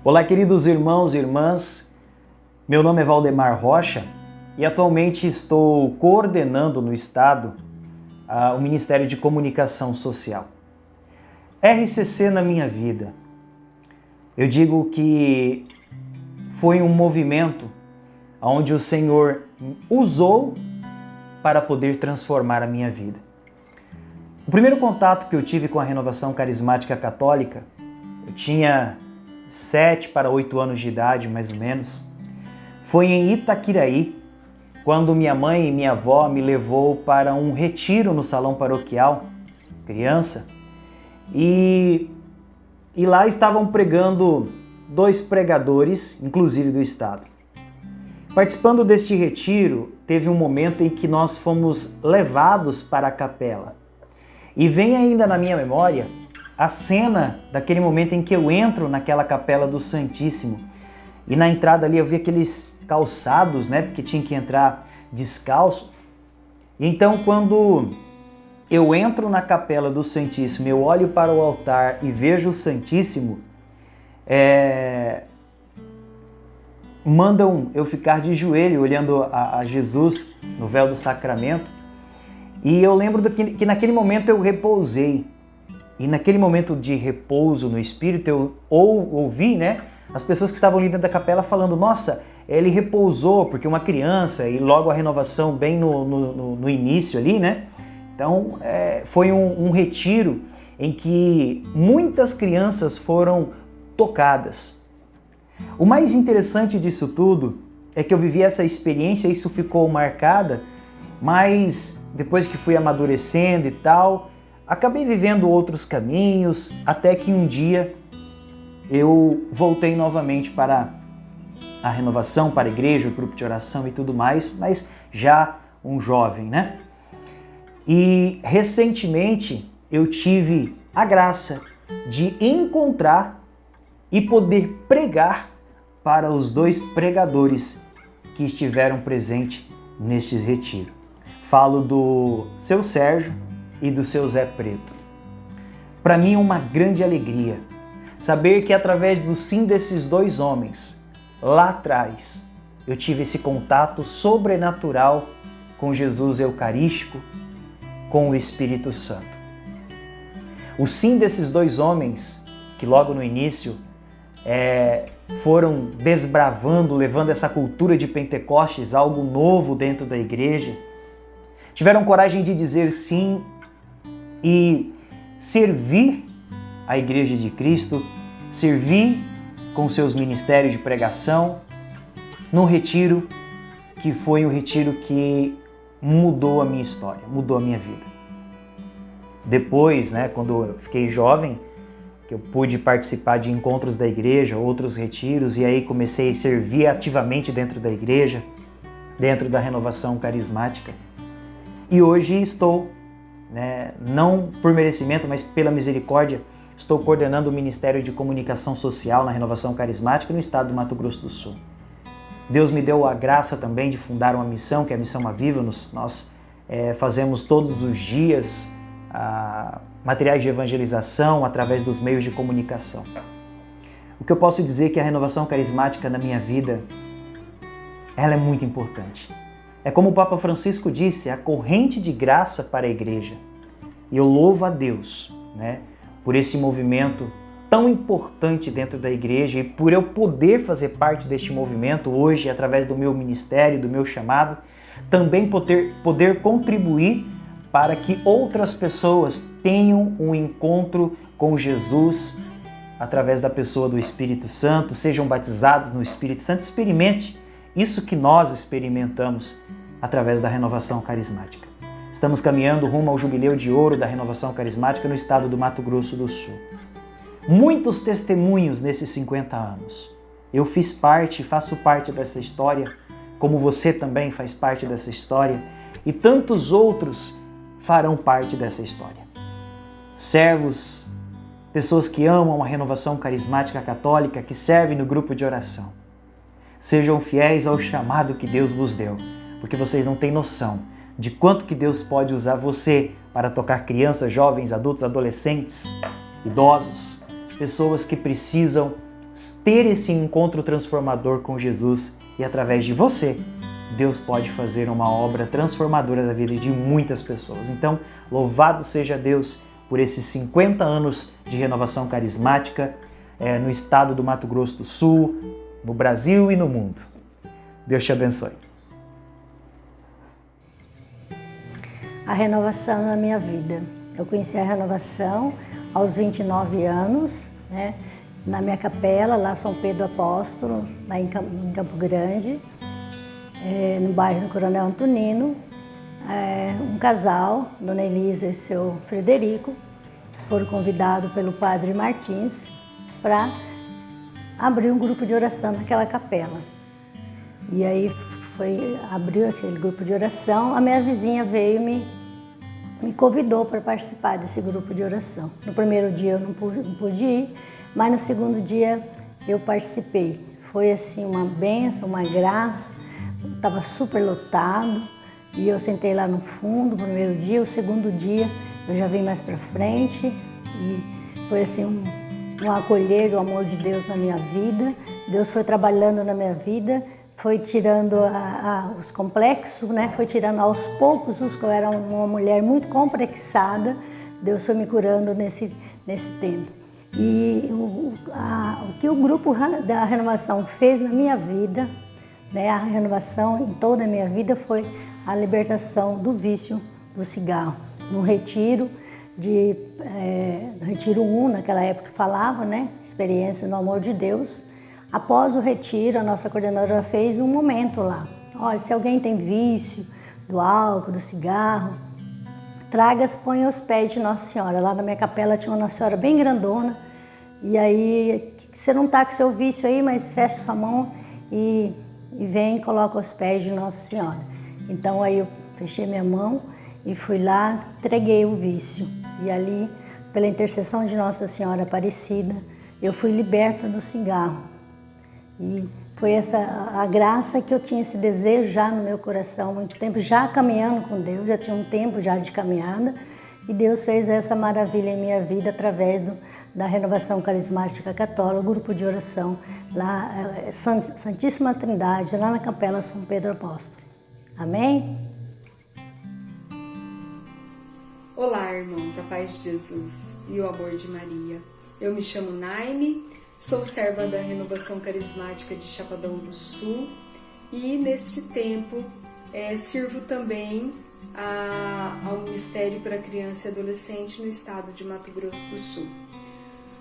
Olá, queridos irmãos e irmãs. Meu nome é Valdemar Rocha e atualmente estou coordenando no Estado o Ministério de Comunicação Social. RCC na minha vida. Eu digo que foi um movimento onde o Senhor usou para poder transformar a minha vida. O primeiro contato que eu tive com a Renovação Carismática Católica, eu tinha 7 para 8 anos de idade, mais ou menos, foi em Itaquiraí, quando minha mãe e minha avó me levou para um retiro no salão paroquial, criança, e lá estavam pregando 2 pregadores, inclusive do Estado. Participando deste retiro, teve um momento em que nós fomos levados para a capela. E vem ainda na minha memória a cena daquele momento em que eu entro naquela capela do Santíssimo. E na entrada ali eu vi aqueles calçados, né? Porque tinha que entrar descalço. E então quando eu entro na capela do Santíssimo, eu olho para o altar e vejo o Santíssimo, mandam eu ficar de joelho olhando a Jesus no véu do sacramento. E eu lembro que naquele momento eu repousei. E naquele momento de repouso no Espírito, eu ouvi, né, as pessoas que estavam ali dentro da capela falando: nossa, ele repousou, porque uma criança, e logo a renovação bem no início ali, né? Então, foi um retiro em que muitas crianças foram tocadas. O mais interessante disso tudo é que eu vivi essa experiência, isso ficou marcada, mas depois que fui amadurecendo e tal, acabei vivendo outros caminhos, até que um dia eu voltei novamente para a renovação, para a igreja, o grupo de oração e tudo mais, mas já um jovem, né? E recentemente eu tive a graça de encontrar e poder pregar para os 2 pregadores que estiveram presentes neste retiro. Falo do seu Sérgio e do seu Zé Preto. Para mim é uma grande alegria saber que através do sim desses 2 homens, lá atrás, eu tive esse contato sobrenatural com Jesus Eucarístico, com o Espírito Santo. O sim desses 2 homens, que logo no início foram desbravando, levando essa cultura de Pentecostes, algo novo dentro da igreja, tiveram coragem de dizer sim e servir a Igreja de Cristo, servir com seus ministérios de pregação num retiro que foi um retiro que mudou a minha história, mudou a minha vida. Depois, né, quando eu fiquei jovem, que eu pude participar de encontros da igreja, outros retiros, e aí comecei a servir ativamente dentro da igreja, dentro da renovação carismática. E hoje estou, né, não por merecimento, mas pela misericórdia, estou coordenando o Ministério de Comunicação Social na Renovação Carismática no estado do Mato Grosso do Sul. Deus me deu a graça também de fundar uma missão, que é a Missão Aviva. Nós fazemos todos os dias materiais de evangelização através dos meios de comunicação. O que eu posso dizer é que a Renovação Carismática na minha vida, ela é muito importante. É como o Papa Francisco disse, a corrente de graça para a igreja. E eu louvo a Deus, né, por esse movimento tão importante dentro da igreja e por eu poder fazer parte deste movimento hoje, através do meu ministério, do meu chamado, também poder contribuir para que outras pessoas tenham um encontro com Jesus através da pessoa do Espírito Santo, sejam batizados no Espírito Santo. Experimente isso que nós experimentamos através da renovação carismática. Estamos caminhando rumo ao Jubileu de Ouro da Renovação Carismática no estado do Mato Grosso do Sul. Muitos testemunhos nesses 50 anos. Eu fiz parte, faço parte dessa história, como você também faz parte dessa história, e tantos outros farão parte dessa história. Servos, pessoas que amam a Renovação Carismática Católica, que servem no grupo de oração. Sejam fiéis ao chamado que Deus vos deu, porque vocês não têm noção de quanto que Deus pode usar você para tocar crianças, jovens, adultos, adolescentes, idosos, pessoas que precisam ter esse encontro transformador com Jesus e através de você, Deus pode fazer uma obra transformadora da vida de muitas pessoas. Então, louvado seja Deus por esses 50 anos de renovação carismática no estado do Mato Grosso do Sul, no Brasil e no mundo. Deus te abençoe. A renovação na minha vida. Eu conheci a renovação aos 29 anos, né? Na minha capela, lá São Pedro Apóstolo, lá em Campo Grande, no bairro do Coronel Antonino. Um casal, Dona Elisa e seu Frederico, foram convidados pelo Padre Martins para abrir um grupo de oração naquela capela. E aí abriu aquele grupo de oração, a minha vizinha veio me convidou para participar desse grupo de oração. No primeiro dia eu não pude ir, mas no segundo dia eu participei. Foi assim uma bênção, uma graça, estava super lotado e eu sentei lá no fundo o primeiro dia, o segundo dia eu já vim mais para frente e foi assim um acolher do amor de Deus na minha vida. Deus foi trabalhando na minha vida, foi tirando os complexos, né? Foi tirando aos poucos eu era uma mulher muito complexada. Deus foi me curando nesse tempo. E o que o grupo da renovação fez na minha vida, né? A renovação em toda a minha vida foi a libertação do vício do cigarro. No retiro Retiro 1, naquela época falava, né? Experiência no amor de Deus. Após o retiro, a nossa coordenadora fez um momento lá. Olha, se alguém tem vício do álcool, do cigarro, traga-se, põe aos pés de Nossa Senhora. Lá na minha capela tinha uma Nossa Senhora bem grandona. E aí, você não está com seu vício aí, mas fecha sua mão e vem e coloca aos pés de Nossa Senhora. Então aí eu fechei minha mão e fui lá, entreguei o vício. E ali, pela intercessão de Nossa Senhora Aparecida, eu fui liberta do cigarro. E foi essa a graça que eu tinha, esse desejo já no meu coração, há muito tempo, já caminhando com Deus, já tinha um tempo já de caminhada, e Deus fez essa maravilha em minha vida através da Renovação Carismática Católica, grupo de oração, lá, Santíssima Trindade, lá na Capela São Pedro Apóstolo. Amém? Olá, irmãos, a paz de Jesus e o amor de Maria. Eu me chamo Naime, sou serva da Renovação Carismática de Chapadão do Sul e, neste tempo, sirvo também ao Ministério para Criança e Adolescente no estado de Mato Grosso do Sul.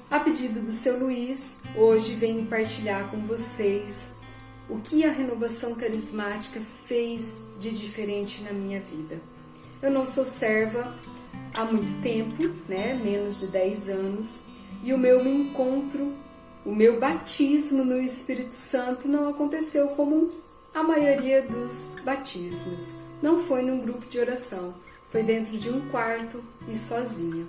A pedido do seu Luiz, hoje venho partilhar com vocês o que a Renovação Carismática fez de diferente na minha vida. Eu não sou serva há muito tempo, né? Menos de 10 anos, e o meu encontro, o meu batismo no Espírito Santo não aconteceu como a maioria dos batismos. Não foi num grupo de oração, foi dentro de um quarto e sozinha.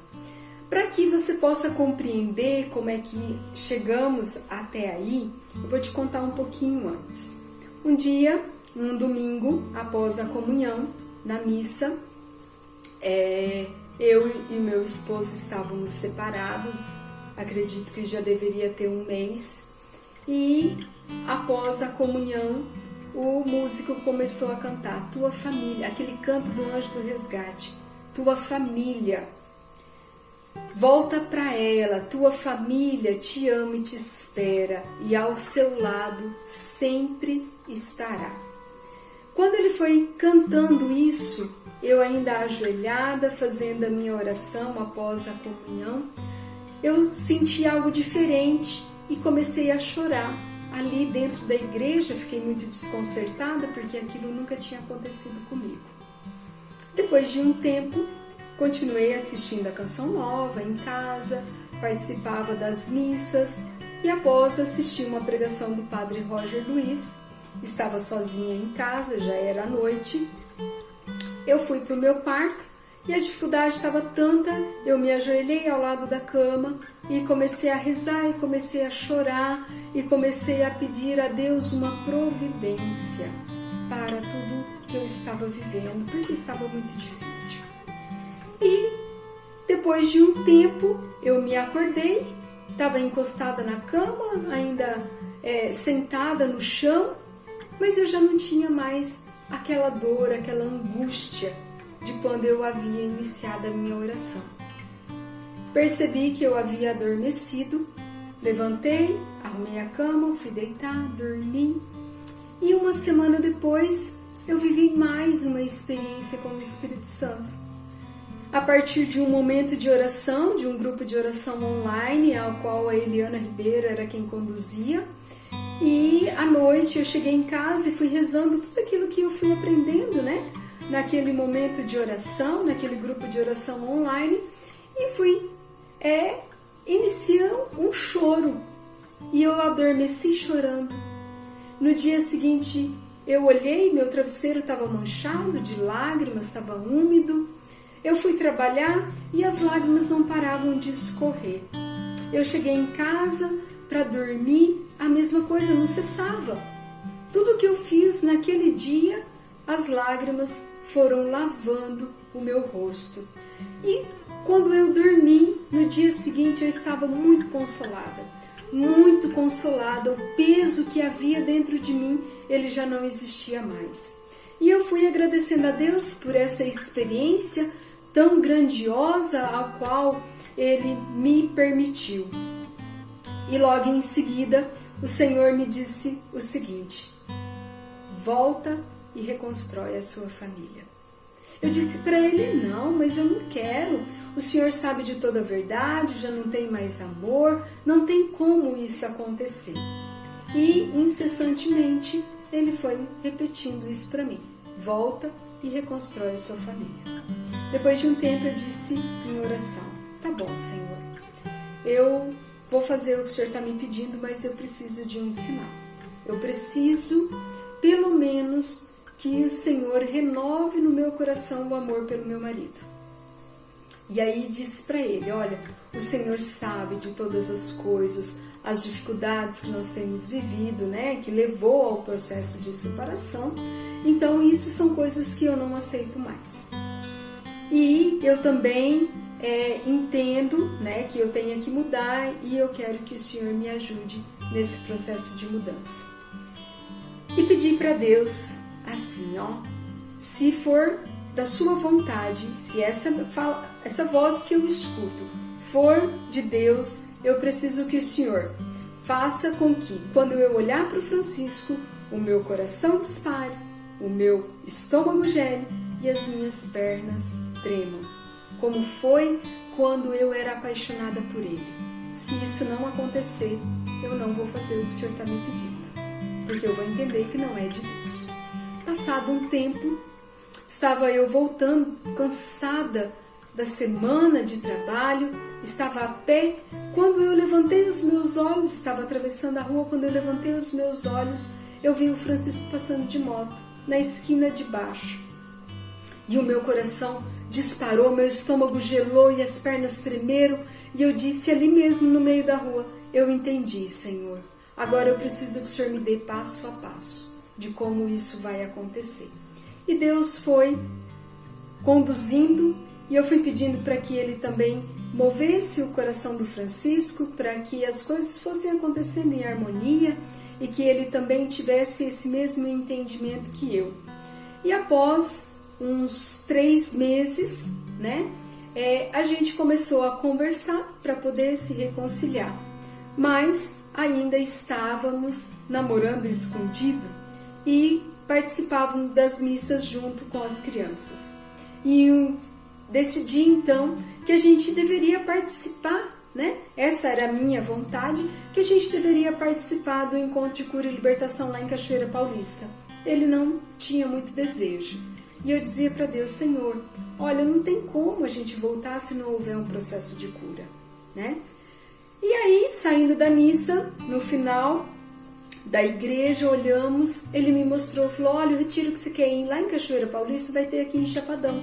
Para que você possa compreender como é que chegamos até aí, eu vou te contar um pouquinho antes. Um dia, um domingo, após a comunhão, na missa, eu e meu esposo estávamos separados, acredito que já deveria ter um mês, e após a comunhão, o músico começou a cantar Tua Família, aquele canto do Anjo do Resgate, Tua Família, volta para ela, tua família te ama e te espera, e ao seu lado sempre estará. Quando ele foi cantando isso, eu ainda ajoelhada, fazendo a minha oração após a comunhão, eu senti algo diferente e comecei a chorar. Ali dentro da igreja, fiquei muito desconcertada, porque aquilo nunca tinha acontecido comigo. Depois de um tempo, continuei assistindo a Canção Nova em casa, participava das missas e após assistir uma pregação do Padre Roger Luiz, estava sozinha em casa, já era noite, eu fui para o meu quarto e a dificuldade estava tanta, eu me ajoelhei ao lado da cama e comecei a rezar e comecei a chorar e comecei a pedir a Deus uma providência para tudo que eu estava vivendo, porque estava muito difícil. E depois de um tempo eu me acordei estava encostada na cama, ainda sentada no chão, mas eu já não tinha mais aquela dor, aquela angústia de quando eu havia iniciado a minha oração. Percebi que eu havia adormecido, levantei, arrumei a cama, fui deitar, dormi, e uma semana depois eu vivi mais uma experiência com o Espírito Santo. A partir de um momento de oração, de um grupo de oração online, ao qual a Eliana Ribeiro era quem conduzia, e à noite eu cheguei em casa e fui rezando tudo aquilo que eu fui aprendendo, né? Naquele momento de oração, naquele grupo de oração online, e fui iniciando um choro, e eu adormeci chorando. No dia seguinte eu olhei, meu travesseiro estava manchado de lágrimas, estava úmido. Eu fui trabalhar e as lágrimas não paravam de escorrer. Eu cheguei em casa para dormir, a mesma coisa não cessava. Tudo que eu fiz naquele dia, as lágrimas foram lavando o meu rosto. E quando eu dormi, no dia seguinte eu estava muito consolada. O peso que havia dentro de mim, ele já não existia mais. E eu fui agradecendo a Deus por essa experiência tão grandiosa a qual Ele me permitiu. E logo em seguida, o Senhor me disse o seguinte: volta e reconstrói a sua família. Eu disse para ele: não, mas eu não quero. O Senhor sabe de toda a verdade, já não tem mais amor, não tem como isso acontecer. E incessantemente ele foi repetindo isso para mim: volta e reconstrói a sua família. Depois de um tempo eu disse em oração: tá bom, Senhor, eu vou fazer o que o Senhor está me pedindo, mas eu preciso de um sinal. Eu preciso, pelo menos, que o Senhor renove no meu coração o amor pelo meu marido. E aí disse para ele: olha, o Senhor sabe de todas as coisas, as dificuldades que nós temos vivido, né, que levou ao processo de separação. Então isso são coisas que eu não aceito mais. E eu também entendo, né, que eu tenho que mudar, e eu quero que o Senhor me ajude nesse processo de mudança. E pedi para Deus assim, se for da sua vontade, se essa voz que eu escuto for de Deus, eu preciso que o Senhor faça com que, quando eu olhar para o Francisco, o meu coração dispare, o meu estômago gele e as minhas pernas tremam, como foi quando eu era apaixonada por ele. Se isso não acontecer, eu não vou fazer o que o Senhor está me pedindo, porque eu vou entender que não é de Deus. Passado um tempo, estava eu voltando, cansada da semana de trabalho, estava a pé, quando eu levantei os meus olhos, estava atravessando a rua, quando eu levantei os meus olhos, eu vi o Francisco passando de moto, na esquina de baixo. E o meu coração disparou, meu estômago gelou e as pernas tremeram, e eu disse ali mesmo no meio da rua: eu entendi, Senhor, agora eu preciso que o Senhor me dê passo a passo de como isso vai acontecer. E Deus foi conduzindo, e eu fui pedindo para que Ele também movesse o coração do Francisco, para que as coisas fossem acontecendo em harmonia, e que ele também tivesse esse mesmo entendimento que eu. E após uns 3 meses, né, a gente começou a conversar para poder se reconciliar, mas ainda estávamos namorando escondido e participavam das missas junto com as crianças. E decidi então que a gente deveria participar, né? Essa era a minha vontade, que a gente deveria participar do Encontro de Cura e Libertação lá em Cachoeira Paulista. Ele não tinha muito desejo. E eu dizia para Deus: Senhor, olha, não tem como a gente voltar se não houver um processo de cura, né? E aí, saindo da missa, no final da igreja, olhamos, ele me mostrou, falou: olha, o retiro que você quer ir lá em Cachoeira Paulista vai ter aqui em Chapadão.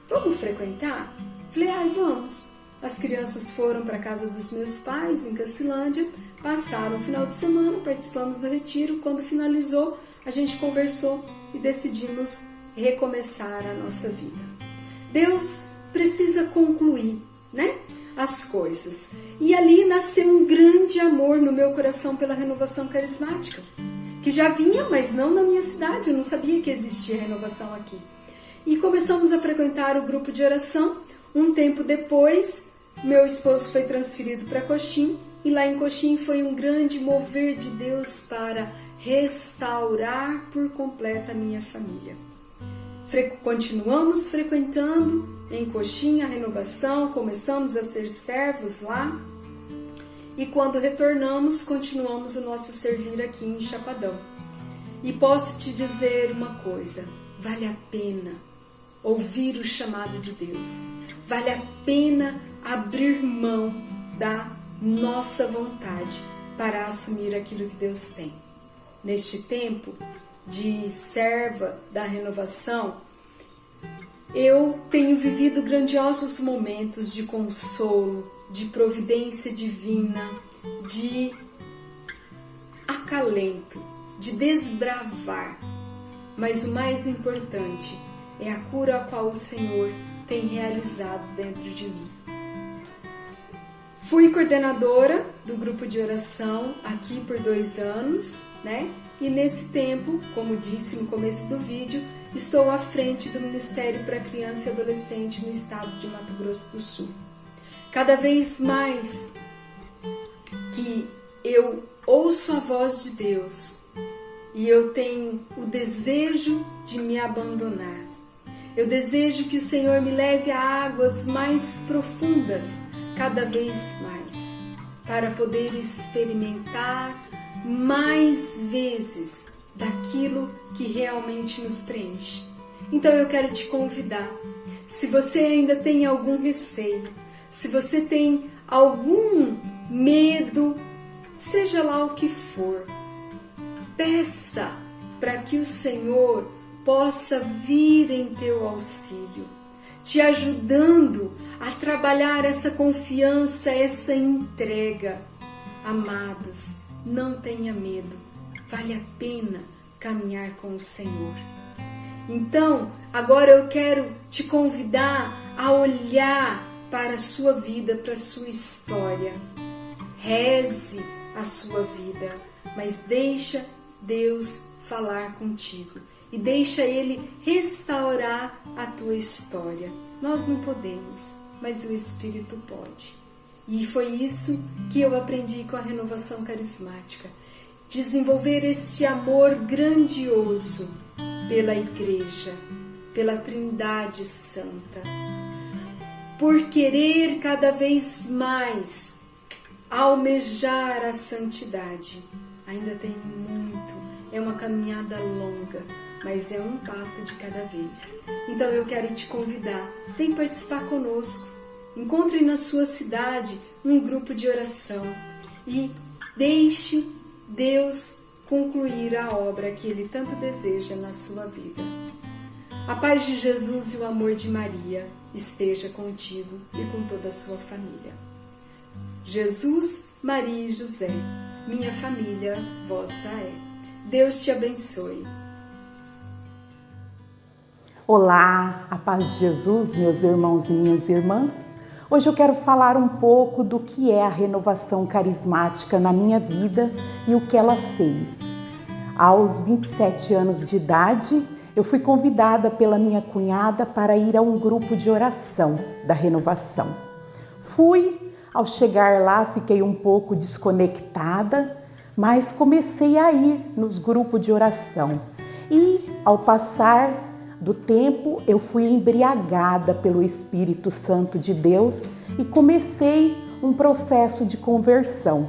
Vamos frequentar? Falei: vamos. As crianças foram para a casa dos meus pais, em Cacilândia, passaram o final de semana, participamos do retiro. Quando finalizou, a gente conversou e decidimos recomeçar a nossa vida. Deus precisa concluir, né? as coisas. E ali nasceu um grande amor no meu coração pela renovação carismática, que já vinha, mas não na minha cidade, eu não sabia que existia renovação aqui. E começamos a frequentar o grupo de oração. Um tempo depois, meu esposo foi transferido para Coxim, e lá em Coxim foi um grande mover de Deus para restaurar por completo a minha família. Continuamos frequentando em Coxim a renovação, começamos a ser servos lá, e quando retornamos, continuamos o nosso servir aqui em Chapadão. E posso te dizer uma coisa, vale a pena ouvir o chamado de Deus, vale a pena abrir mão da nossa vontade para assumir aquilo que Deus tem. Neste tempo de serva da renovação, eu tenho vivido grandiosos momentos de consolo, de providência divina, de acalento, de desbravar. Mas o mais importante é a cura a qual o Senhor tem realizado dentro de mim. Fui coordenadora do grupo de oração aqui por 2 anos, né? E nesse tempo, como disse no começo do vídeo, estou à frente do Ministério para Criança e Adolescente no estado de Mato Grosso do Sul. Cada vez mais que eu ouço a voz de Deus e eu tenho o desejo de me abandonar, eu desejo que o Senhor me leve a águas mais profundas, cada vez mais, para poder experimentar mais vezes daquilo que realmente nos preenche. Então eu quero te convidar, se você ainda tem algum receio, se você tem algum medo, seja lá o que for, peça para que o Senhor possa vir em teu auxílio, te ajudando a trabalhar essa confiança, essa entrega. Amados, não tenha medo, vale a pena caminhar com o Senhor. Então, agora eu quero te convidar a olhar para a sua vida, para a sua história. Reze a sua vida, mas deixa Deus falar contigo e deixa Ele restaurar a tua história. Nós não podemos, mas o Espírito pode. E foi isso que eu aprendi com a renovação carismática. Desenvolver este amor grandioso pela Igreja, pela Trindade Santa. Por querer cada vez mais almejar a santidade. Ainda tem muito, é uma caminhada longa, mas é um passo de cada vez. Então eu quero te convidar, vem participar conosco. Encontre na sua cidade um grupo de oração e deixe Deus concluir a obra que Ele tanto deseja na sua vida. A paz de Jesus e o amor de Maria esteja contigo e com toda a sua família. Jesus, Maria e José, minha família vossa é. Deus te abençoe. Olá, a paz de Jesus, meus irmãos e minhas irmãs. Hoje eu quero falar um pouco do que é a renovação carismática na minha vida e o que ela fez. Aos 27 anos de idade, eu fui convidada pela minha cunhada para ir a um grupo de oração da renovação. Fui, ao chegar lá fiquei um pouco desconectada, mas comecei a ir nos grupos de oração. E ao passar do tempo, eu fui embriagada pelo Espírito Santo de Deus e comecei um processo de conversão.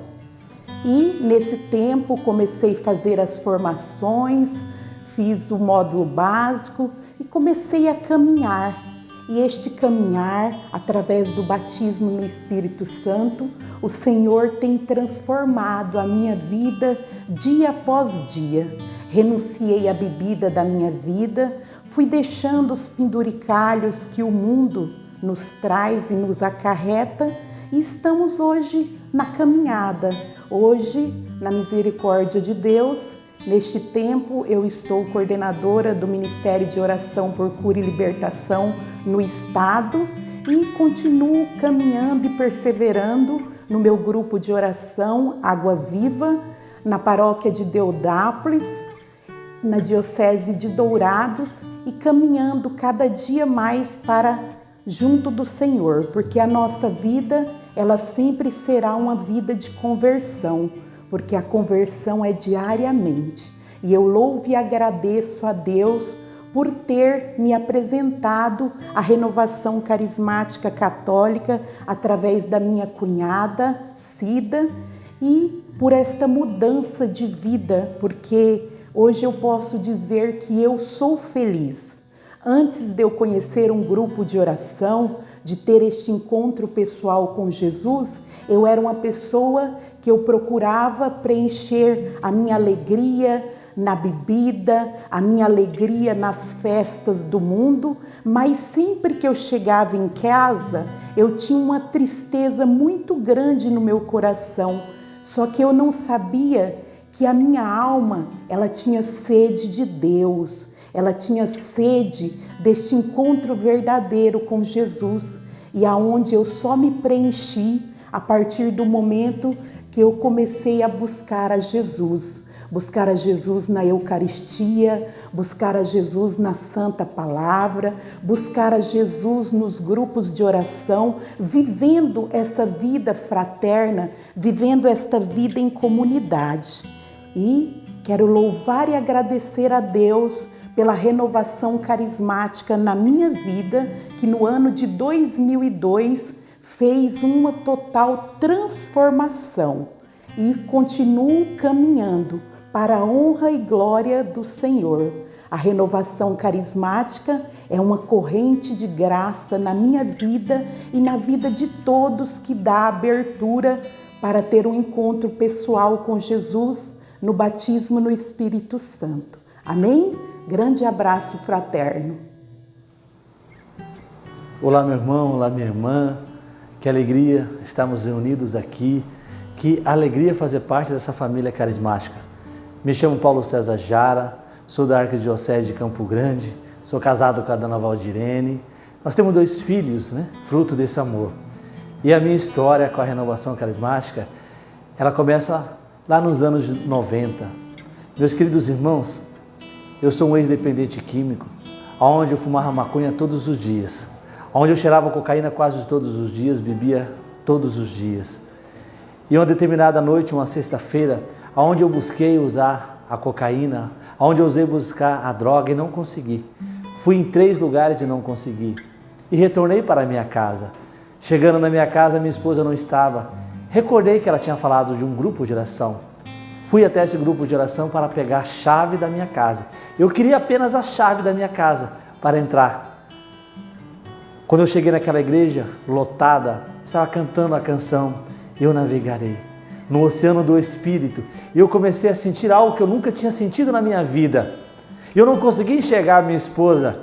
E nesse tempo comecei a fazer as formações, fiz o módulo básico e comecei a caminhar. E este caminhar, através do batismo no Espírito Santo, o Senhor tem transformado a minha vida dia após dia. Renunciei à bebida da minha vida, fui deixando os penduricalhos que o mundo nos traz e nos acarreta e estamos hoje na caminhada. Hoje, na misericórdia de Deus, neste tempo eu estou coordenadora do Ministério de Oração por Cura e Libertação no estado e continuo caminhando e perseverando no meu grupo de oração Água Viva, na paróquia de Deodápolis, na Diocese de Dourados, e caminhando cada dia mais para junto do Senhor, porque a nossa vida, ela sempre será uma vida de conversão, porque a conversão é diariamente. E eu louvo e agradeço a Deus por ter me apresentado a Renovação Carismática Católica através da minha cunhada, Cida, e por esta mudança de vida, porque hoje eu posso dizer que eu sou feliz. Antes de eu conhecer um grupo de oração, de ter este encontro pessoal com Jesus, eu era uma pessoa que eu procurava preencher a minha alegria na bebida, a minha alegria nas festas do mundo, mas sempre que eu chegava em casa, eu tinha uma tristeza muito grande no meu coração, só que eu não sabia que a minha alma, ela tinha sede de Deus, ela tinha sede deste encontro verdadeiro com Jesus, e aonde eu só me preenchi a partir do momento que eu comecei a buscar a Jesus na Eucaristia, buscar a Jesus na Santa Palavra, buscar a Jesus nos grupos de oração, vivendo essa vida fraterna, vivendo esta vida em comunidade. E quero louvar e agradecer a Deus pela renovação carismática na minha vida, que no ano de 2002 fez uma total transformação, e continuo caminhando para a honra e glória do Senhor. A renovação carismática é uma corrente de graça na minha vida e na vida de todos, que dá abertura para ter um encontro pessoal com Jesus no batismo no Espírito Santo. Amém? Grande abraço fraterno. Olá, meu irmão, olá, minha irmã. Que alegria estarmos reunidos aqui. Que alegria fazer parte dessa família carismática. Me chamo Paulo César Jara, sou da Arquidiocese de Campo Grande, sou casado com a dona Valdirene. Nós temos 2 filhos, fruto desse amor. E a minha história com a renovação carismática, ela começa lá nos anos 90. Meus queridos irmãos, eu sou um ex-dependente químico, onde eu fumava maconha todos os dias, onde eu cheirava cocaína quase todos os dias, bebia todos os dias. E uma determinada noite, uma sexta-feira, onde eu busquei usar a cocaína, onde eu usei buscar a droga e não consegui. Fui em 3 lugares e não consegui. E retornei para a minha casa. Chegando na minha casa, minha esposa não estava. Recordei que ela tinha falado de um grupo de oração. Fui até esse grupo de oração para pegar a chave da minha casa. Eu queria apenas a chave da minha casa para entrar. Quando eu cheguei naquela igreja lotada, estava cantando a canção Eu Navegarei no Oceano do Espírito, e eu comecei a sentir algo que eu nunca tinha sentido na minha vida. Eu não conseguia enxergar a minha esposa.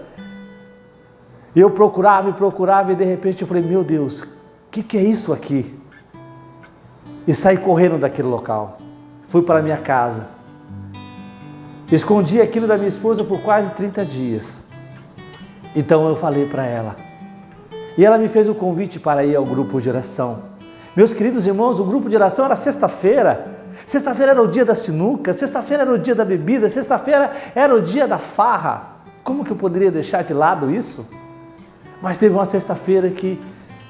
Eu procurava e de repente eu falei, meu Deus, o que é isso aqui? E saí correndo daquele local. Fui para a minha casa. Escondi aquilo da minha esposa por quase 30 dias. Então eu falei para ela. E ela me fez o convite para ir ao grupo de oração. Meus queridos irmãos, o grupo de oração era sexta-feira. Sexta-feira era o dia da sinuca, sexta-feira era o dia da bebida, sexta-feira era o dia da farra. Como que eu poderia deixar de lado isso? Mas teve uma sexta-feira que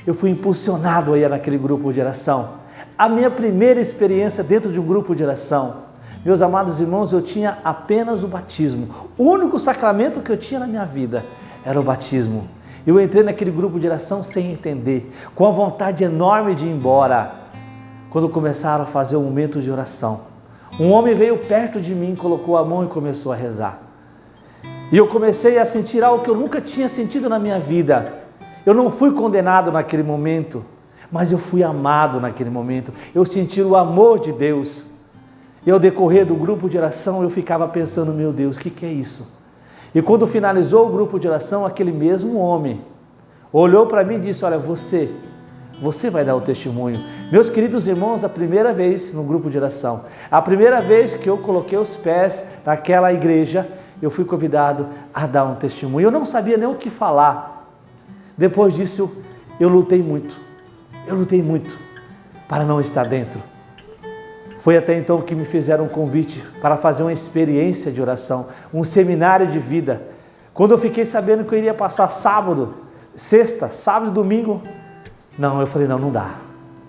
eu fui impulsionado a ir naquele grupo de oração. A minha primeira experiência dentro de um grupo de oração. Meus amados irmãos, eu tinha apenas o batismo. O único sacramento que eu tinha na minha vida era o batismo. Eu entrei naquele grupo de oração sem entender, com a vontade enorme de ir embora. Quando começaram a fazer o momento de oração, um homem veio perto de mim, colocou a mão e começou a rezar. E eu comecei a sentir algo que eu nunca tinha sentido na minha vida. Eu não fui condenado naquele momento, mas eu fui amado naquele momento. Eu senti o amor de Deus. E ao decorrer do grupo de oração, eu ficava pensando, meu Deus, o que é isso? E quando finalizou o grupo de oração, aquele mesmo homem olhou para mim e disse, olha, você vai dar o testemunho. Meus queridos irmãos, a primeira vez no grupo de oração, a primeira vez que eu coloquei os pés naquela igreja, eu fui convidado a dar um testemunho. Eu não sabia nem o que falar. Depois disso, eu lutei muito para não estar dentro. Foi até então que me fizeram um convite para fazer uma experiência de oração, um seminário de vida. Quando eu fiquei sabendo que eu iria passar sábado, sexta, sábado e domingo, eu falei, não dá,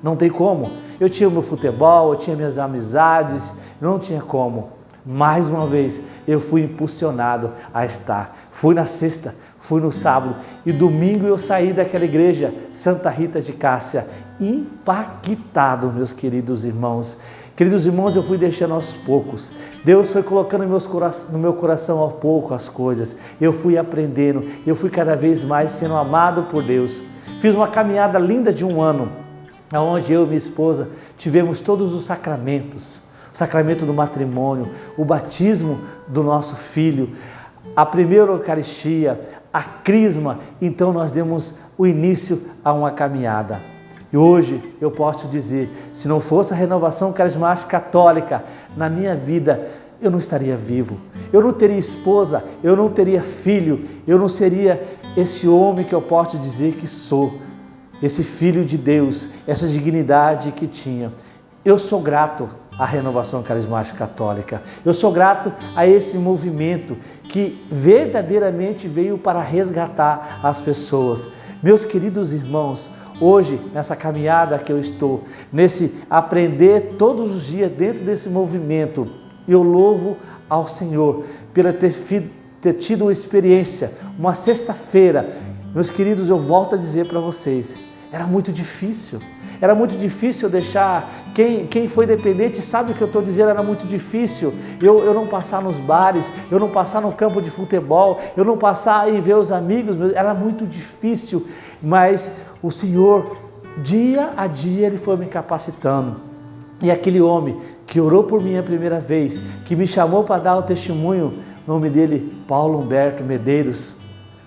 não tem como. Eu tinha o meu futebol, eu tinha minhas amizades, não tinha como. Mais uma vez, eu fui impulsionado a estar. Fui na sexta, fui no sábado e domingo eu saí daquela igreja, Santa Rita de Cássia, impactado, meus queridos irmãos. Queridos irmãos, eu fui deixando aos poucos. Deus foi colocando no meu coração aos poucos as coisas. Eu fui aprendendo, eu fui cada vez mais sendo amado por Deus. Fiz uma caminhada linda de um ano, onde eu e minha esposa tivemos todos os sacramentos. O sacramento do matrimônio, o batismo do nosso filho, a primeira Eucaristia, a crisma. Então nós demos o início a uma caminhada. E hoje eu posso dizer, se não fosse a renovação carismática católica na minha vida, eu não estaria vivo. Eu não teria esposa, eu não teria filho, eu não seria esse homem que eu posso dizer que sou. Esse filho de Deus, essa dignidade que tinha. Eu sou grato à renovação carismática católica. Eu sou grato a esse movimento que verdadeiramente veio para resgatar as pessoas. Meus queridos irmãos, hoje, nessa caminhada que eu estou, nesse aprender todos os dias dentro desse movimento, eu louvo ao Senhor por ter tido uma experiência, uma sexta-feira. Meus queridos, eu volto a dizer para vocês, era muito difícil. Era muito difícil deixar, quem foi dependente sabe o que eu estou dizendo, era muito difícil eu não passar nos bares, eu não passar no campo de futebol, eu não passar e ver os amigos, era muito difícil, mas o Senhor, dia a dia, Ele foi me capacitando. E aquele homem que orou por mim a primeira vez, que me chamou para dar o testemunho, o nome dele, Paulo Humberto Medeiros,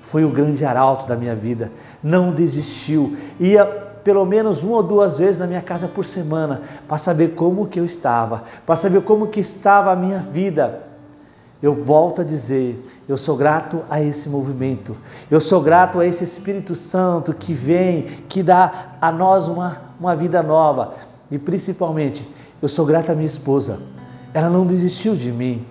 foi o grande arauto da minha vida, não desistiu, ia pelo menos 1 ou 2 vezes na minha casa por semana, para saber como que eu estava, para saber como que estava a minha vida. Eu volto a dizer, eu sou grato a esse movimento, eu sou grato a esse Espírito Santo que vem, que dá a nós uma vida nova. E principalmente, eu sou grato à minha esposa, ela não desistiu de mim.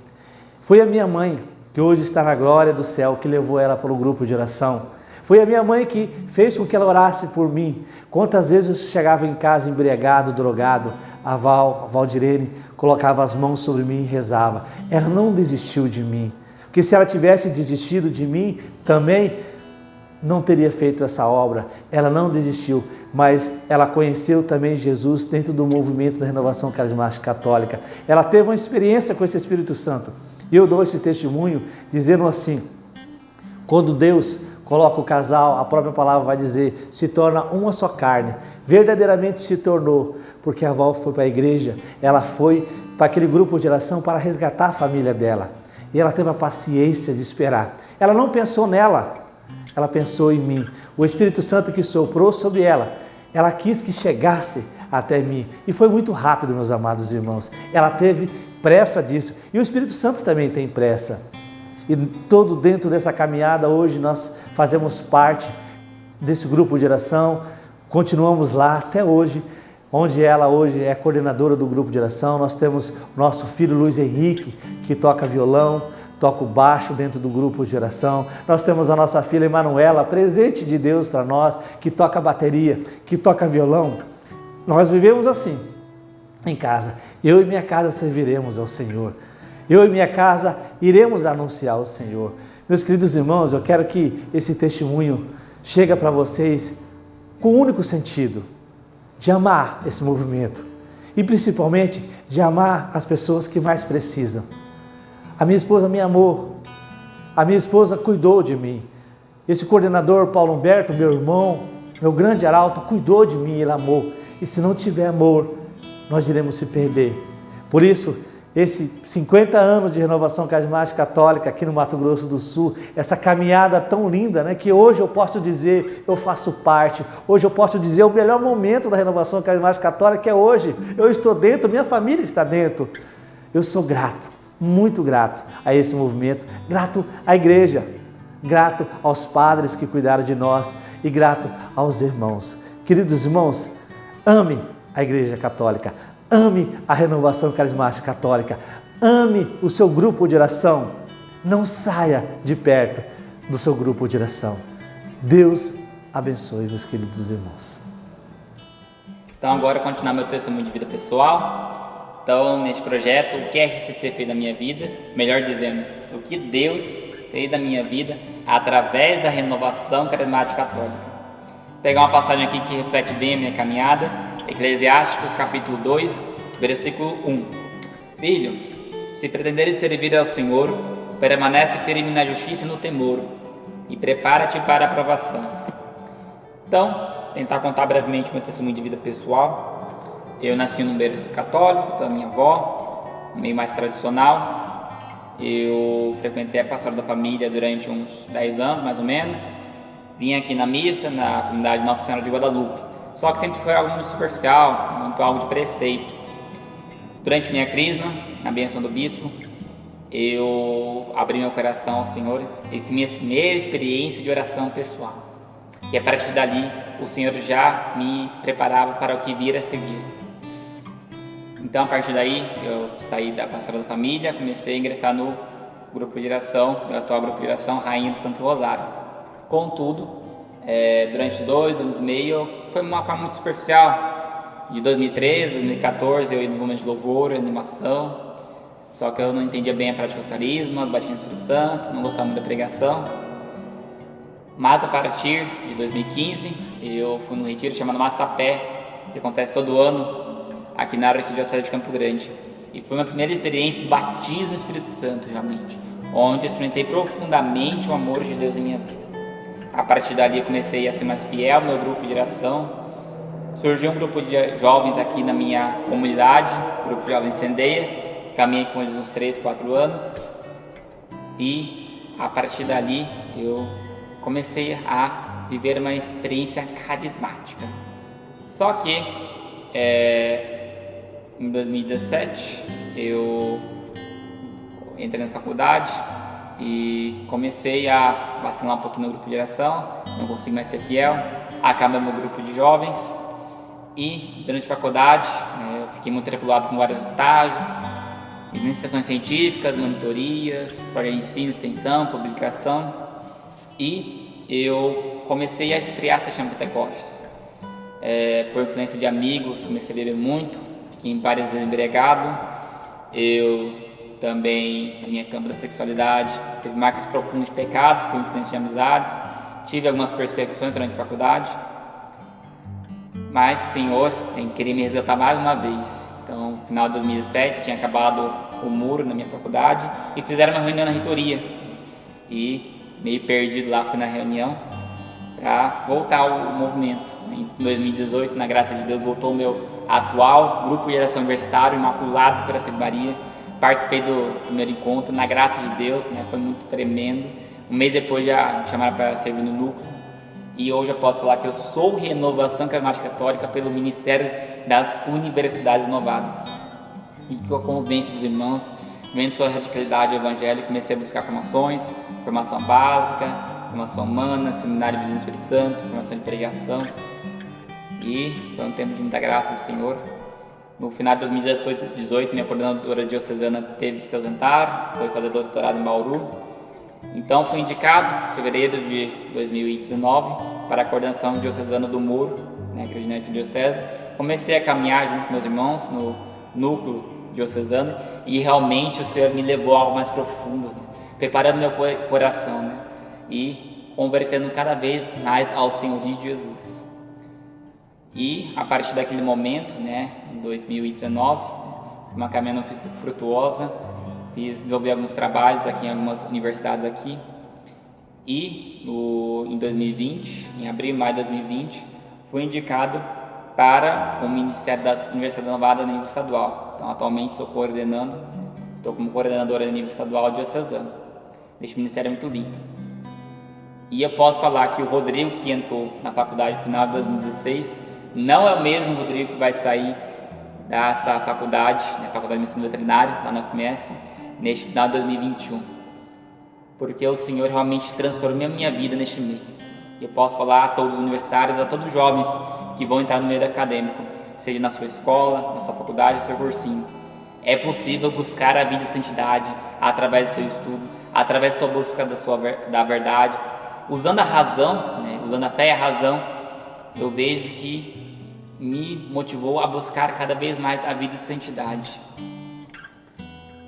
Foi a minha mãe, que hoje está na glória do céu, que levou ela para o grupo de oração. Foi a minha mãe que fez com que ela orasse por mim. Quantas vezes eu chegava em casa embriagado, drogado, a Valdirene colocava as mãos sobre mim e rezava. Ela não desistiu de mim, porque se ela tivesse desistido de mim, também não teria feito essa obra. Ela não desistiu, mas ela conheceu também Jesus dentro do movimento da renovação carismática católica. Ela teve uma experiência com esse Espírito Santo. E eu dou esse testemunho dizendo assim, quando Deus coloca o casal, a própria palavra vai dizer, se torna uma só carne. Verdadeiramente se tornou, porque a Val foi para a igreja, ela foi para aquele grupo de oração para resgatar a família dela. E ela teve a paciência de esperar. Ela não pensou nela, ela pensou em mim. O Espírito Santo que soprou sobre ela, ela quis que chegasse até mim. E foi muito rápido, meus amados irmãos. Ela teve pressa disso. E o Espírito Santo também tem pressa. E todo dentro dessa caminhada, hoje nós fazemos parte desse grupo de oração, continuamos lá até hoje, onde ela hoje é coordenadora do grupo de oração. Nós temos o nosso filho Luiz Henrique, que toca violão, toca o baixo dentro do grupo de oração. Nós temos a nossa filha Emanuela, presente de Deus para nós, que toca bateria, que toca violão. Nós vivemos assim, em casa. Eu e minha casa serviremos ao Senhor. Eu e minha casa iremos anunciar o Senhor. Meus queridos irmãos, eu quero que esse testemunho chegue para vocês com o único sentido de amar esse movimento e principalmente de amar as pessoas que mais precisam. A minha esposa me amou, a minha esposa cuidou de mim. Esse coordenador Paulo Humberto, meu irmão, meu grande arauto, cuidou de mim, ele amou. E se não tiver amor, nós iremos se perder. Por isso, esses 50 anos de renovação carismática católica aqui no Mato Grosso do Sul, essa caminhada tão linda, né, que hoje eu posso dizer, eu faço parte, hoje eu posso dizer o melhor momento da renovação carismática católica é hoje. Eu estou dentro, minha família está dentro. Eu sou grato, muito grato a esse movimento, grato à igreja, grato aos padres que cuidaram de nós e grato aos irmãos. Queridos irmãos, ame a Igreja Católica, ame a Renovação Carismática Católica, ame o seu grupo de oração. Não saia de perto do seu grupo de oração. Deus abençoe, meus queridos irmãos. Então agora continuar meu testemunho de vida pessoal. Então neste projeto, o que a RCC fez na minha vida, melhor dizendo, o que Deus fez da minha vida através da Renovação Carismática Católica. Vou pegar uma passagem aqui que reflete bem a minha caminhada, Eclesiásticos capítulo 2, versículo 1. Filho, se pretenderes servir ao Senhor, permanece firme na justiça e no temor, e prepara-te para a aprovação. Então, tentar contar brevemente meu testemunho de vida pessoal. Eu nasci num berço católico pela minha avó, um meio mais tradicional. Eu frequentei a pastoral da família durante uns 10 anos, mais ou menos. Vim aqui na missa, na comunidade Nossa Senhora de Guadalupe. Só que sempre foi algo muito superficial, muito algo de preceito. Durante minha crisma, na bênção do bispo, eu abri meu coração ao Senhor e fiz minha primeira experiência de oração pessoal. E a partir dali, o Senhor já me preparava para o que vir a seguir. Então, a partir daí, eu saí da pastoral da família, comecei a ingressar no grupo de oração, meu atual grupo de oração, Rainha do Santo Rosário. Contudo, durante 2 anos e meio, foi uma forma muito superficial. De 2013, 2014, eu ia no momento de louvor, animação. Só que eu não entendia bem a prática dos carismas, batia no Espírito Santo, não gostava muito da pregação. Mas a partir de 2015, eu fui num retiro chamado Massapé, que acontece todo ano aqui na Arquidiocese de Campo Grande. E foi minha primeira experiência de batismo no Espírito Santo, realmente, onde eu experimentei profundamente o amor de Deus em minha vida. A partir dali eu comecei a ser mais fiel ao meu grupo de oração. Surgiu um grupo de jovens aqui na minha comunidade, o grupo de jovens Cendeia. Caminhei com eles uns 3, 4 anos. E a partir dali eu comecei a viver uma experiência carismática. Só que em 2017 eu entrei na faculdade e comecei a vacilar um pouquinho no grupo de oração, não consigo mais ser fiel, acabei meu grupo de jovens e durante a faculdade eu fiquei muito atribulado com vários estágios, iniciações científicas, monitorias, projeto de ensino, extensão, publicação, e eu comecei a esfriar essa chama de Pentecostes. Por influência de amigos, comecei a beber muito, fiquei várias vezes embriagado. Eu também, na minha campo da sexualidade, tive marcas profundas de pecados por influência de amizades, tive algumas perseguições durante a faculdade, mas o Senhor queria me resgatar mais uma vez. Então, no final de 2017, tinha acabado o muro na minha faculdade e fizeram uma reunião na reitoria. E, meio perdido lá, fui na reunião para voltar ao movimento. Em 2018, na graça de Deus, voltou o meu atual grupo de oração universitário, Imaculado Coração de Maria. Participei do primeiro encontro, na graça de Deus, foi muito tremendo. Um mês depois já me chamaram para servir no núcleo. E hoje eu posso falar que eu sou Renovação Carismática Católica pelo Ministério das Universidades Inovadas. E que eu convenço dos irmãos, vendo sua radicalidade evangélica, comecei a buscar formações, formação básica, formação humana, seminário de Espírito Santo, formação de pregação. E foi um tempo de muita graça do Senhor. No final de 2018, minha coordenadora diocesana teve que se ausentar, foi fazer doutorado em Bauru. Então fui indicado em fevereiro de 2019 para a coordenação diocesana do Muro, aqui na Arquidiocese. Comecei a caminhar junto com meus irmãos no núcleo diocesano e realmente o Senhor me levou a algo mais profundo, preparando meu coração e convertendo cada vez mais ao senhorio de Jesus. E a partir daquele momento, em 2019, uma caminhada frutuosa, desenvolvi alguns trabalhos aqui em algumas universidades aqui. E em 2020, em abril e maio de 2020, fui indicado para o Ministério das Universidades Inovadas a nível estadual. Então, atualmente estou como coordenadora a nível estadual diocesano. Este ministério é muito lindo. E eu posso falar que o Rodrigo, que entrou na faculdade no final de 2016, não é o mesmo Rodrigo que vai sair dessa faculdade, Faculdade de Medicina Veterinária, lá na UFMS, neste final de 2021. porque o Senhor realmente transformou a minha vida neste meio. Eu posso falar a todos os universitários, a todos os jovens que vão entrar no meio acadêmico, seja na sua escola, na sua faculdade, no seu cursinho. É possível buscar a vida de santidade através do seu estudo, através da sua busca da verdade, usando a razão, né? Usando a fé e a razão. Eu vejo que me motivou a buscar cada vez mais a vida de santidade.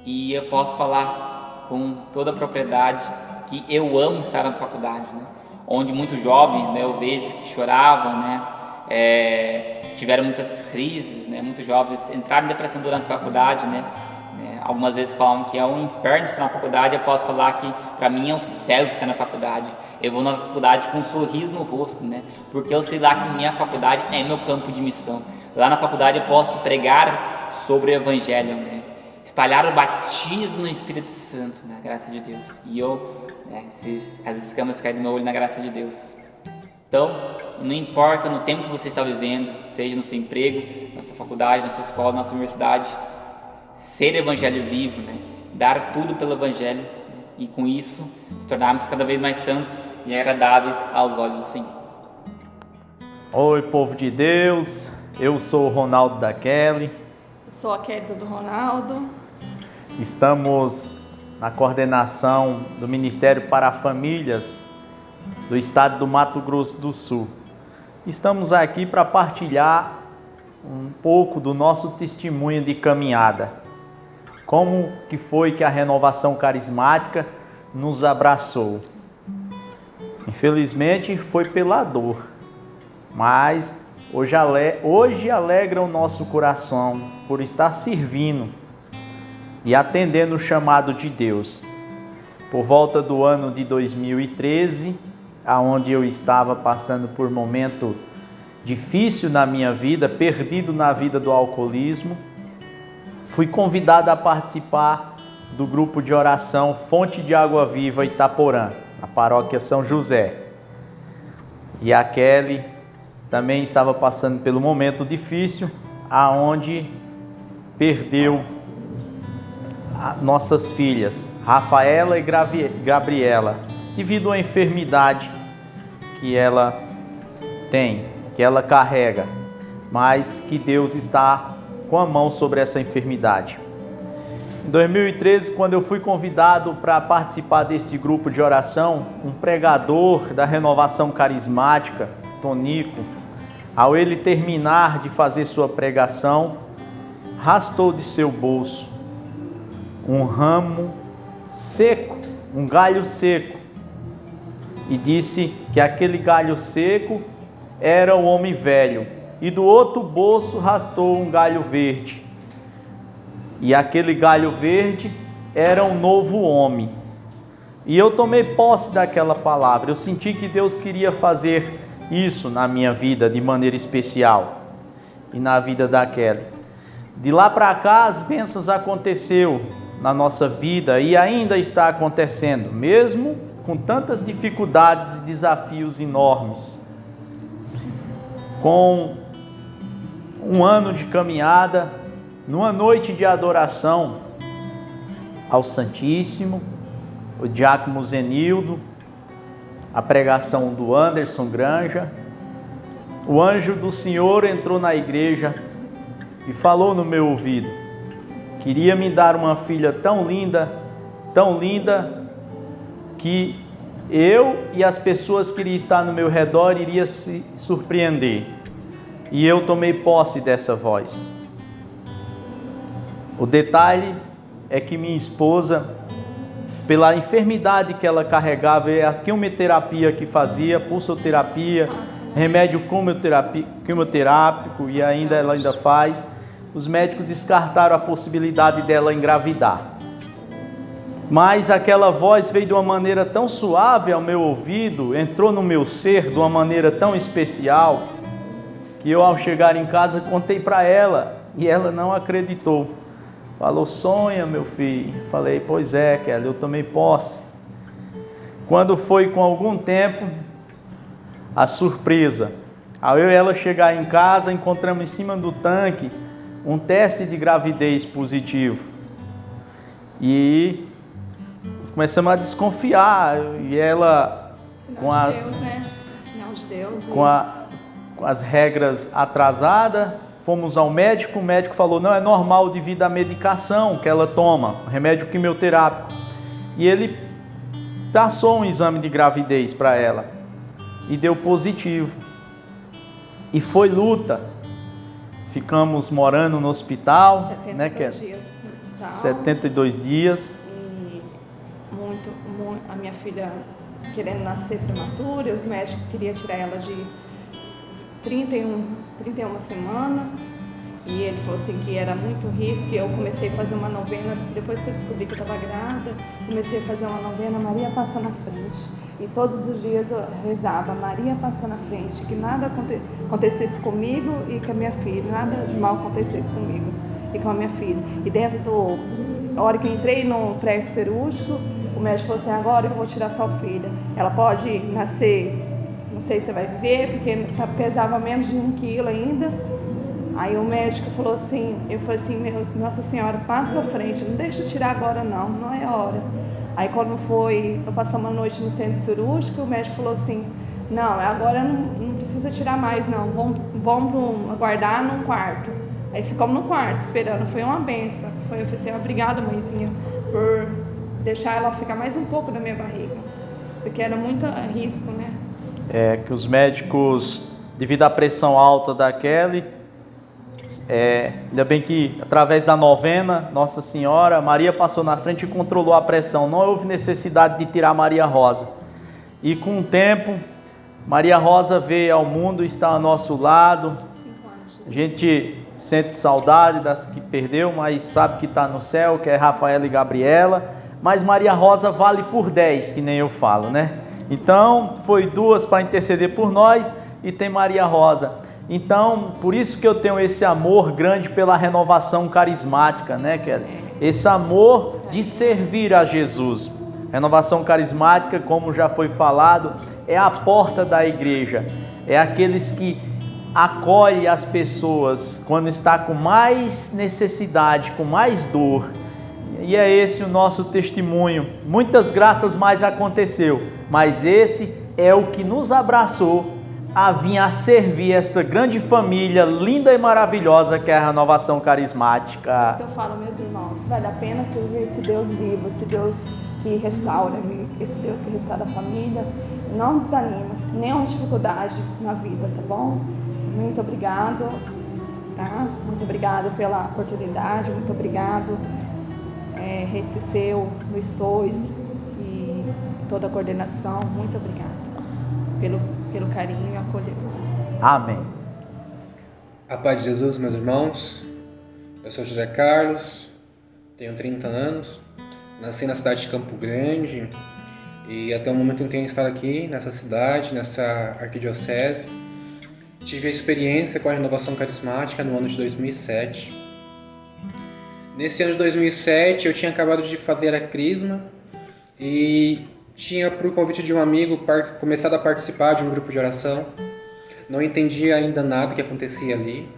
E eu posso falar com toda a propriedade que eu amo estar na faculdade, né? Onde muitos jovens, né, eu vejo que choravam, né? Tiveram muitas crises, né? Muitos jovens entraram em depressão durante a faculdade, né? Algumas vezes falavam que é um inferno estar na faculdade. Eu posso falar que para mim é um céu estar na faculdade. Eu vou na faculdade com um sorriso no rosto, né? Porque eu sei lá que minha faculdade é meu campo de missão. Lá na faculdade eu posso pregar sobre o Evangelho, né? Espalhar o batismo no Espírito Santo, na graça de Deus. E as escamas caem do meu olho na graça de Deus. Então, não importa no tempo que você está vivendo, seja no seu emprego, na sua faculdade, na sua escola, na sua universidade, ser Evangelho vivo, né? Dar tudo pelo Evangelho, né? E com isso se tornarmos cada vez mais santos e agradáveis aos olhos do Senhor. Oi, povo de Deus, eu sou o Ronaldo da Kelly. Eu sou a Kelly do Ronaldo. Estamos na coordenação do Ministério para Famílias do estado do Mato Grosso do Sul. Estamos aqui para partilhar um pouco do nosso testemunho de caminhada. Como que foi que a renovação carismática nos abraçou? Infelizmente foi pela dor, mas hoje alegra o nosso coração por estar servindo e atendendo o chamado de Deus. Por volta do ano de 2013, aonde eu estava passando por um momento difícil na minha vida, perdido na vida do alcoolismo, fui convidado a participar do grupo de oração Fonte de Água Viva Itaporã, na paróquia São José. E a Kelly também estava passando pelo momento difícil, aonde perdeu nossas filhas, Rafaela e Gabriela, devido à enfermidade que ela tem, que ela carrega, mas que Deus está com a mão sobre essa enfermidade. Em 2013, quando eu fui convidado para participar deste grupo de oração, um pregador da renovação carismática, Tonico, ao ele terminar de fazer sua pregação, rastou de seu bolso um ramo seco, um galho seco, e disse que aquele galho seco era o homem velho, e do outro bolso rastou um galho verde, e aquele galho verde era um novo homem. E eu tomei posse daquela palavra, eu senti que Deus queria fazer isso na minha vida de maneira especial, e na vida da Kelly. De lá para cá as bênçãos aconteceu na nossa vida e ainda está acontecendo, mesmo com tantas dificuldades e desafios enormes. Com um ano de caminhada, numa noite de adoração ao Santíssimo, o diácono Zenildo, a pregação do Anderson Granja, o anjo do Senhor entrou na igreja e falou no meu ouvido: queria me dar uma filha tão linda, que eu e as pessoas que iriam estar no meu redor iriam se surpreender. E eu tomei posse dessa voz. O detalhe é que minha esposa, pela enfermidade que ela carregava, a quimioterapia que fazia, pulsoterapia, remédio quimioterápico, e ela ainda faz, os médicos descartaram a possibilidade dela engravidar. Mas aquela voz veio de uma maneira tão suave ao meu ouvido, entrou no meu ser de uma maneira tão especial, que eu, ao chegar em casa, contei para ela, e ela não acreditou. Falou: sonha, meu filho. Falei: pois é, Kelly, eu tomei posse. Quando foi com algum tempo, a surpresa, ao eu e ela chegar em casa, encontramos em cima do tanque um teste de gravidez positivo. E começamos a desconfiar e ela com Sinal de Deus, né? Sinal de Deus. com as regras atrasadas, fomos ao médico, o médico falou, não, é normal devido à medicação que ela toma, remédio quimioterápico. E ele passou um exame de gravidez para ela e deu positivo. E foi luta. Ficamos morando no hospital, 72 dias no hospital. 72 dias. E a minha filha querendo nascer prematura, os médicos queriam tirar ela de 31 semanas. E ele falou assim que era muito risco. E eu comecei a fazer uma novena, depois que eu descobri que eu estava grávida, comecei a fazer uma novena, Maria passa na frente. E todos os dias eu rezava, Maria passa na frente, que nada acontecesse comigo e com a minha filha, nada de mal acontecesse comigo e com a minha filha. E dentro a hora que eu entrei no pré-cirúrgico, o médico falou assim, agora eu vou tirar sua filha. Ela pode nascer, não sei se você vai viver, porque pesava menos de 1 quilo ainda. Aí o médico falou assim, eu falei assim, Nossa Senhora, passa à frente, não deixa eu tirar agora não é a hora. Aí quando eu passei uma noite no centro cirúrgico, o médico falou assim, não, agora não precisa tirar mais não, vamos aguardar num quarto. Aí ficamos no quarto esperando, foi uma benção. Eu falei assim, obrigada mãezinha, por deixar ela ficar mais um pouco na minha barriga, porque era muito risco, né? Que os médicos, devido à pressão alta da Kelly, ainda bem que através da novena, Nossa Senhora, Maria passou na frente e controlou a pressão. Não houve necessidade de tirar Maria Rosa. E com o tempo, Maria Rosa veio ao mundo, está ao nosso lado. A gente sente saudade das que perdeu, mas sabe que está no céu, que é Rafaela e Gabriela. Mas Maria Rosa vale por 10, que nem eu falo, né? Então, foi 2 para interceder por nós e tem Maria Rosa. Então, por isso que eu tenho esse amor grande pela renovação carismática, né, Kelly? Esse amor de servir a Jesus. Renovação carismática, como já foi falado, é a porta da igreja. É aqueles que acolhem as pessoas quando está com mais necessidade, com mais dor. E é esse o nosso testemunho. Muitas graças mais aconteceu, mas esse é o que nos abraçou a vir a servir esta grande família linda e maravilhosa que é a Renovação Carismática. É isso que eu falo, meus irmãos, vale a pena servir esse Deus vivo, esse Deus que restaura, esse Deus que restaura a família. Não desanima, nenhuma dificuldade na vida, tá bom? Muito obrigado, tá? Muito obrigado pela oportunidade, muito obrigado, RCC, Luiz Torres e toda a coordenação, muito obrigado pelo carinho e acolhimento. Amém. A paz de Jesus, meus irmãos. Eu sou José Carlos, tenho 30 anos, nasci na cidade de Campo Grande e até o momento eu tenho estado aqui nessa cidade, nessa arquidiocese. Tive a experiência com a Renovação Carismática no ano de 2007. Nesse ano de 2007 eu tinha acabado de fazer a crisma e tinha, por convite de um amigo, começado a participar de um grupo de oração. Não entendia ainda nada que acontecia ali.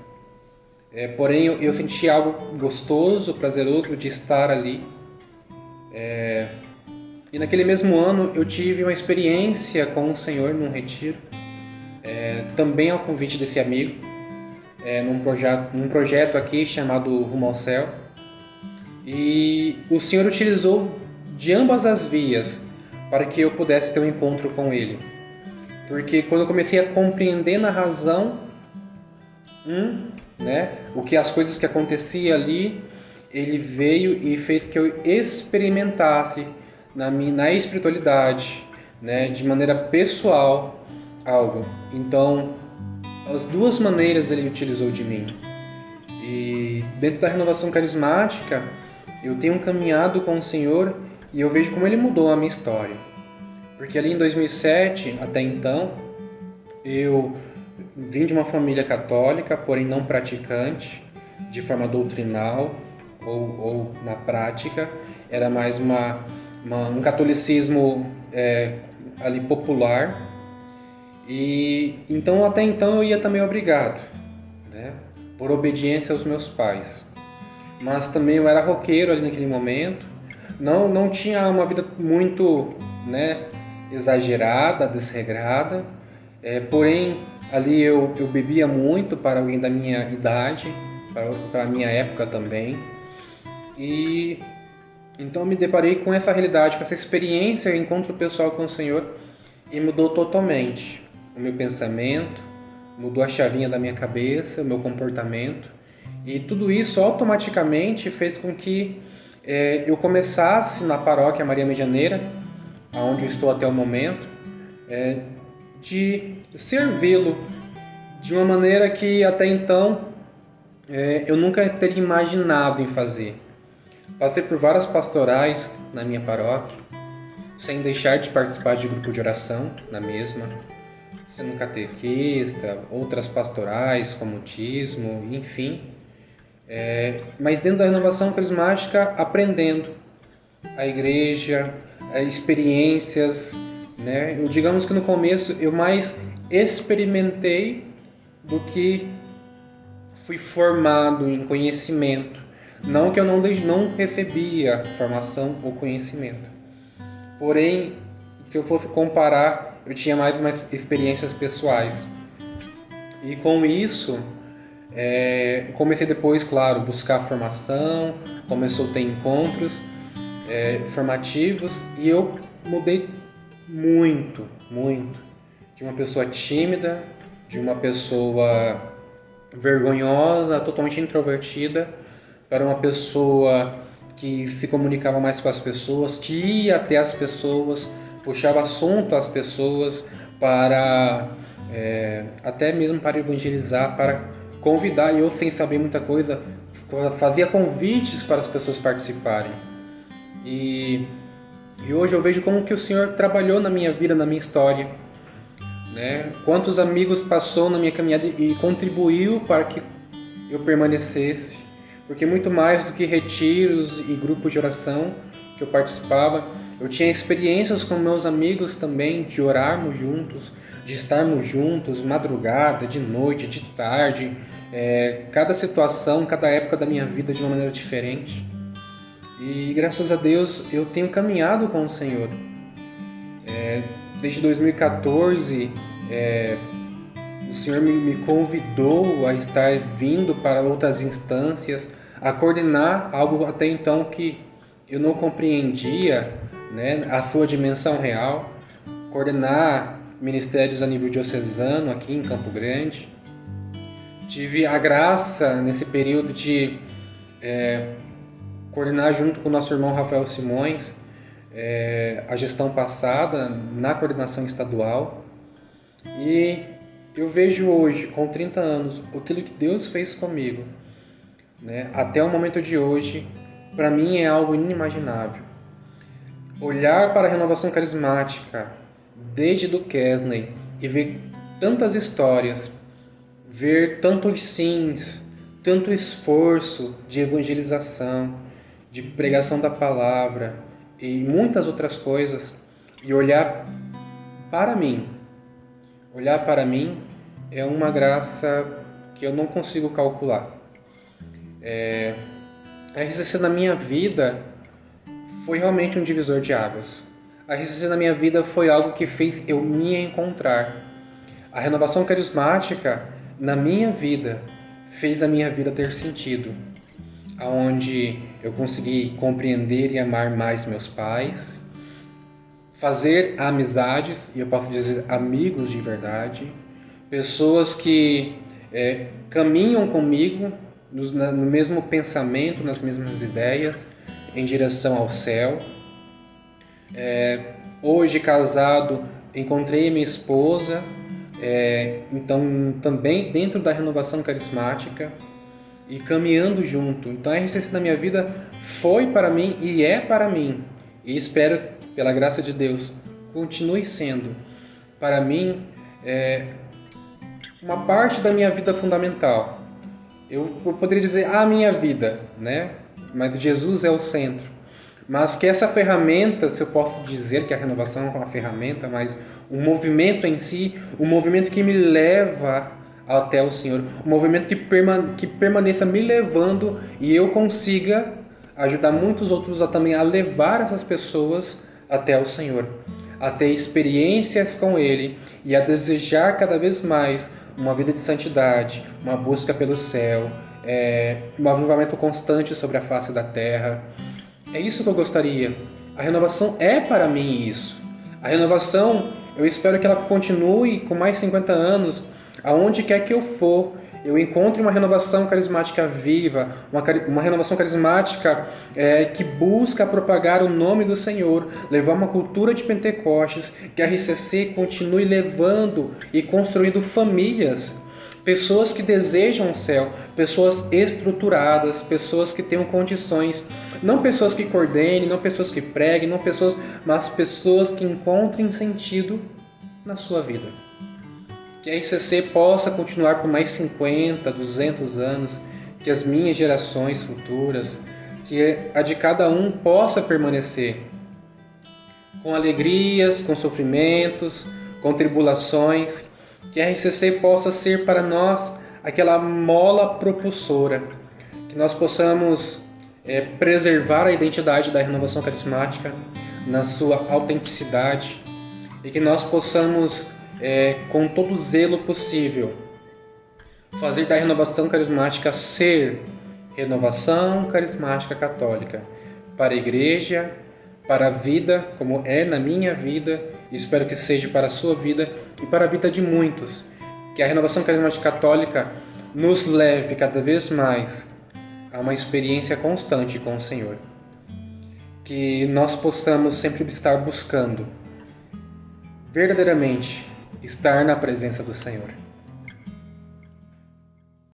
Porém, eu senti algo gostoso, prazeroso de estar ali. E naquele mesmo ano, eu tive uma experiência com o Senhor num retiro. Também ao convite desse amigo. Num projeto aqui chamado Rumo ao Céu. E o Senhor utilizou de ambas as vias para que eu pudesse ter um encontro com Ele. Porque quando eu comecei a compreender na razão, o que as coisas que aconteciam ali, Ele veio e fez que eu experimentasse na espiritualidade, de maneira pessoal, algo. Então, as duas maneiras Ele utilizou de mim. E dentro da renovação carismática, eu tenho caminhado com o Senhor e eu vejo como Ele mudou a minha história. Porque ali em 2007, até então, eu vim de uma família católica, porém não praticante, de forma doutrinal ou na prática. Era mais um catolicismo ali popular. E então, até então, eu ia também obrigado, por obediência aos meus pais. Mas também eu era roqueiro ali naquele momento, não tinha uma vida muito, né, exagerada, desregrada, porém ali eu bebia muito para alguém da minha idade, para a minha época também, e então eu me deparei com essa realidade, com essa experiência, encontro pessoal com o Senhor, e mudou totalmente o meu pensamento, mudou a chavinha da minha cabeça, o meu comportamento, e tudo isso automaticamente fez com que eu começasse na paróquia Maria Medianeira, onde eu estou até o momento, de servi-lo de uma maneira que até então eu nunca teria imaginado em fazer. Passei por várias pastorais na minha paróquia, sem deixar de participar de grupo de oração na mesma, sendo catequista, outras pastorais, comunismo, enfim. Mas dentro da renovação carismática, aprendendo a igreja, experiências, né? Digamos que no começo eu mais experimentei do que fui formado em conhecimento. Não que eu não recebia formação ou conhecimento. Porém, se eu fosse comparar, eu tinha mais umas experiências pessoais. E com isso, comecei depois, claro, buscar formação, começou a ter encontros formativos e eu mudei muito, muito. De uma pessoa tímida, de uma pessoa vergonhosa, totalmente introvertida, para uma pessoa que se comunicava mais com as pessoas, que ia até as pessoas, puxava assunto às pessoas, para até mesmo para evangelizar, para convidar. E eu, sem saber muita coisa, fazia convites para as pessoas participarem. E hoje eu vejo como que o Senhor trabalhou na minha vida, na minha história, né? Quantos amigos passou na minha caminhada e contribuiu para que eu permanecesse. Porque muito mais do que retiros e grupos de oração que eu participava, eu tinha experiências com meus amigos também, de orarmos juntos, de estarmos juntos, madrugada, de noite, de tarde, cada situação, cada época da minha vida de uma maneira diferente. E graças a Deus eu tenho caminhado com o Senhor. Desde 2014, o Senhor me convidou a estar vindo para outras instâncias, a coordenar algo até então que eu não compreendia, né, a sua dimensão real, coordenar ministérios a nível diocesano aqui em Campo Grande. Tive a graça nesse período de coordenar junto com o nosso irmão Rafael Simões a gestão passada na coordenação estadual. E eu vejo hoje, com 30 anos, aquilo que Deus fez comigo, né, até o momento de hoje, para mim é algo inimaginável. Olhar para a renovação carismática desde do Kesney e ver tantas histórias, ver tantos sims, tanto esforço de evangelização, de pregação da palavra e muitas outras coisas, e olhar para mim é uma graça que eu não consigo calcular. A RCC na minha vida foi realmente um divisor de águas. A RCC na minha vida foi algo que fez eu me encontrar. A renovação carismática na minha vida fez a minha vida ter sentido, aonde eu consegui compreender e amar mais meus pais, fazer amizades, e eu posso dizer amigos de verdade, pessoas que caminham comigo no mesmo pensamento, nas mesmas ideias, em direção ao céu. Hoje, casado, encontrei minha esposa, então também dentro da renovação carismática e caminhando junto. Então a RCC na minha vida foi para mim e é para mim, e espero, pela graça de Deus, continue sendo para mim uma parte da minha vida fundamental. Eu poderia dizer a minha vida, né? Mas Jesus é o centro. Mas que essa ferramenta, se eu posso dizer que a renovação é uma ferramenta, mas o movimento em si, o movimento que me leva até o Senhor, o movimento que permaneça me levando e eu consiga ajudar muitos outros também a levar essas pessoas até o Senhor, a ter experiências com Ele e a desejar cada vez mais uma vida de santidade, uma busca pelo céu, um avivamento constante sobre a face da terra. É isso que eu gostaria. A renovação é para mim isso. A renovação, eu espero que ela continue com mais 50 anos, aonde quer que eu for, eu encontre uma renovação carismática viva, uma renovação carismática que busca propagar o nome do Senhor, levar uma cultura de Pentecostes, que a RCC continue levando e construindo famílias, pessoas que desejam o céu, pessoas estruturadas, pessoas que tenham condições, não pessoas que coordenem, não pessoas que preguem, mas pessoas que encontrem sentido na sua vida. Que a RCC possa continuar por mais 50, 200 anos, que as minhas gerações futuras, que a de cada um possa permanecer com alegrias, com sofrimentos, com tribulações, que a RCC possa ser para nós aquela mola propulsora, que nós possamos preservar a identidade da renovação carismática na sua autenticidade e que nós possamos com todo o zelo possível, fazer da renovação carismática ser renovação carismática católica para a igreja, para a vida, como é na minha vida, e espero que seja para a sua vida e para a vida de muitos. Que a renovação carismática católica nos leve cada vez mais a uma experiência constante com o Senhor. Que nós possamos sempre estar buscando verdadeiramente estar na presença do Senhor.